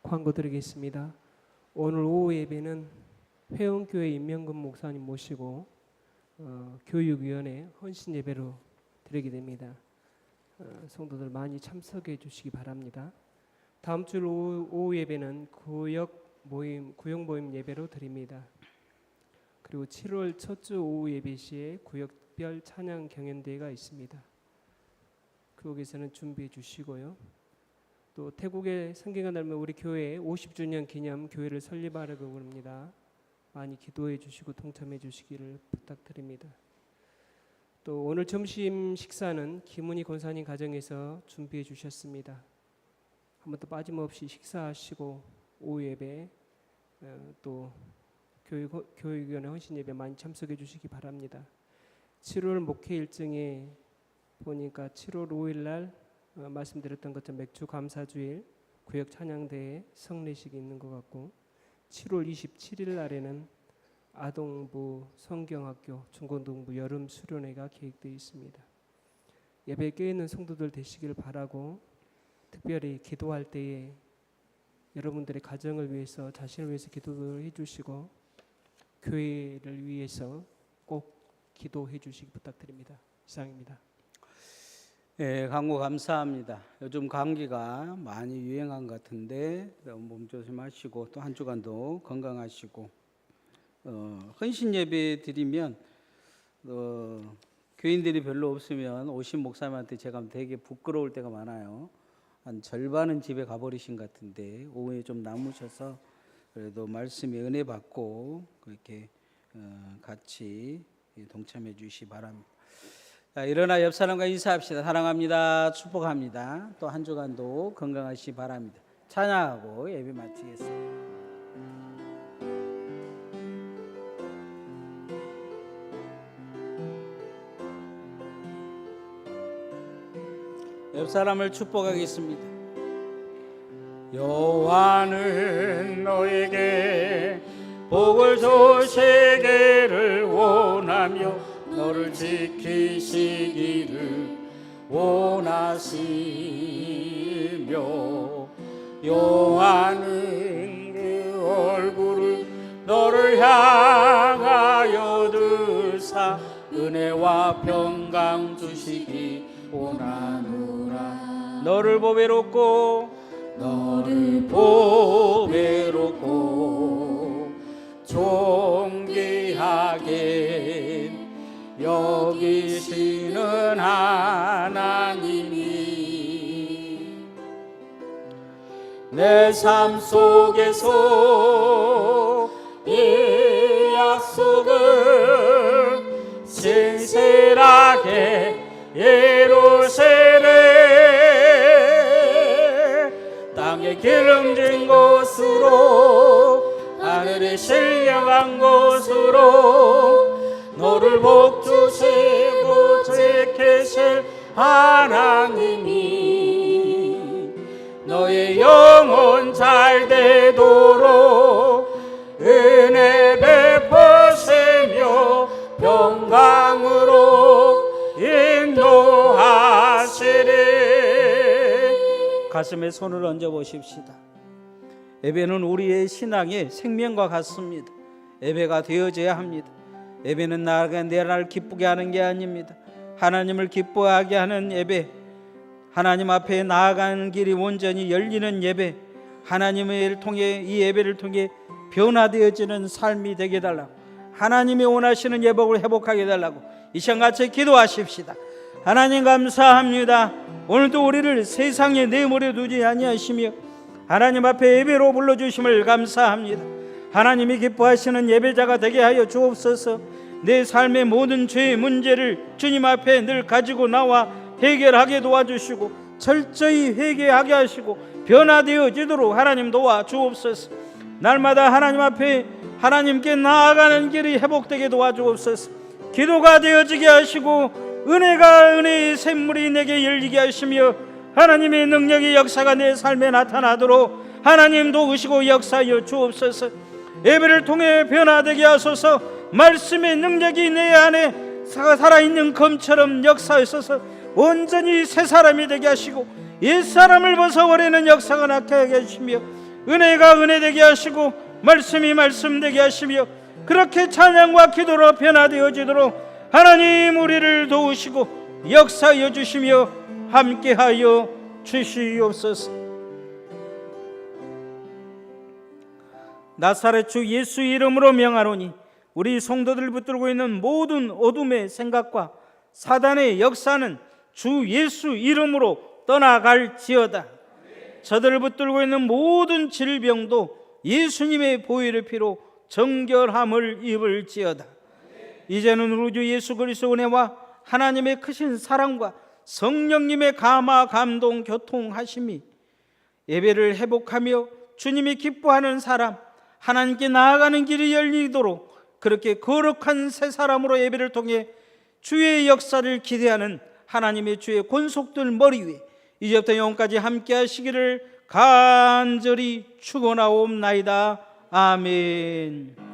광고 드리겠습니다. 오늘 오후 예배는 회원교회 임명근 목사님 모시고 교육위원회 헌신 예배로 드리게 됩니다. 성도들 많이 참석해 주시기 바랍니다. 다음 주 오후 예배는 구역 모임 예배로 드립니다. 그리고 7월 첫 주 오후 예배 시에 구역별 찬양 경연대회가 있습니다. 그곳에서는 준비해 주시고요. 또 태국의 성경을 닮은 우리 교회 50주년 기념 교회를 설립하려고 합니다. 많이 기도해 주시고 동참해 주시기를 부탁드립니다. 또 오늘 점심 식사는 김은희 권사님 가정에서 준비해 주셨습니다. 한 번도 빠짐없이 식사하시고 오후 예배 또 교육위원회 헌신 예배 많이 참석해 주시기 바랍니다. 7월 목회 일정에 보니까 7월 5일 날 말씀드렸던 것처럼 맥주 감사주일 구역 찬양대회 성례식이 있는 것 같고 7월 27일 날에는 아동부 성경학교 중고등부 여름 수련회가 계획되어 있습니다. 예배에 껴있는 성도들 되시길 바라고 특별히 기도할 때에 여러분들의 가정을 위해서 자신을 위해서 기도를 해주시고 교회를 위해서 꼭 기도해 주시기 부탁드립니다. 이상입니다. 네, 광고 감사합니다. 요즘 감기가 많이 유행한 것 같은데 몸 조심하시고 또 한 주간도 건강하시고 헌신 예배 드리면 교인들이 별로 없으면 오신 목사님한테 제가 되게 부끄러울 때가 많아요. 한 절반은 집에 가버리신 것 같은데 오후에 좀 남으셔서 그래도 말씀에 은혜 받고 그렇게 같이 동참해 주시기 바랍니다. 자, 일어나 옆 사람과 인사합시다. 사랑합니다. 축복합니다. 또 한 주간도 건강하시기 바랍니다. 찬양하고 예배 마치겠습니다. 옆 사람을 축복하겠습니다. 여호와는 너에게 복을 주시기를 원하며 너를 지키시기를 원하시며 여호와는 그 얼굴을 너를 향하여 드사 은혜와 평강 주시기 원하노라. 너를 보배롭고 존귀하게 여기시는 하나님이 내 삶 속에서 이 약속을 신실하게 예루살렘 땅에 기름진 곳으로 하늘에 신령한 곳으로 너를 복주시고 지키실 하나님이 너의 영혼 잘 되도록 은혜 베푸시며 평강으로 인도하시리. 가슴에 손을 얹어 보십시다. 예배는 우리의 신앙의 생명과 같습니다. 예배가 되어져야 합니다. 예배는 내 나를 기쁘게 하는 게 아닙니다. 하나님을 기뻐하게 하는 예배, 하나님 앞에 나아가는 길이 온전히 열리는 예배, 하나님을 통해 이 예배를 통해 변화되어지는 삶이 되게 해달라고, 하나님이 원하시는 예복을 회복하게 해달라고 이 시간 같이 기도하십시다. 하나님 감사합니다. 오늘도 우리를 세상에 내버려 두지 아니하시며 하나님 앞에 예배로 불러주심을 감사합니다. 하나님이 기뻐하시는 예배자가 되게 하여 주옵소서. 내 삶의 모든 죄의 문제를 주님 앞에 늘 가지고 나와 해결하게 도와주시고 철저히 회개하게 하시고 변화되어지도록 하나님 도와 주옵소서. 날마다 하나님 앞에 하나님께 나아가는 길이 회복되게 도와주옵소서. 기도가 되어지게 하시고 은혜가 은혜의 샘물이 내게 열리게 하시며 하나님의 능력의 역사가 내 삶에 나타나도록 하나님 도우시고 역사하여 주옵소서. 예배를 통해 변화되게 하소서. 말씀의 능력이 내 안에 살아있는 검처럼 역사하소서. 온전히 새 사람이 되게 하시고 옛사람을 벗어버리는 역사가 나타나게 하시며, 은혜가 은혜되게 하시고 말씀이 말씀되게 하시며, 그렇게 찬양과 기도로 변화되어지도록 하나님 우리를 도우시고 역사하여 주시며 함께하여 주시옵소서. 나사렛 주 예수 이름으로 명하노니 우리 성도들 붙들고 있는 모든 어둠의 생각과 사단의 역사는 주 예수 이름으로 떠나갈지어다. 저들을 붙들고 있는 모든 질병도 예수님의 보혈의 피로 정결함을 입을지어다. 이제는 우리 주 예수 그리스도의 은혜와 하나님의 크신 사랑과 성령님의 감화 감동 교통하심이 예배를 회복하며 주님이 기뻐하는 사람, 하나님께 나아가는 길이 열리도록 그렇게 거룩한 새 사람으로 예배를 통해 주의 역사를 기대하는 하나님의 주의 권속들 머리 위에 이제부터 영원까지 함께 하시기를 간절히 축원하옵나이다. 아멘.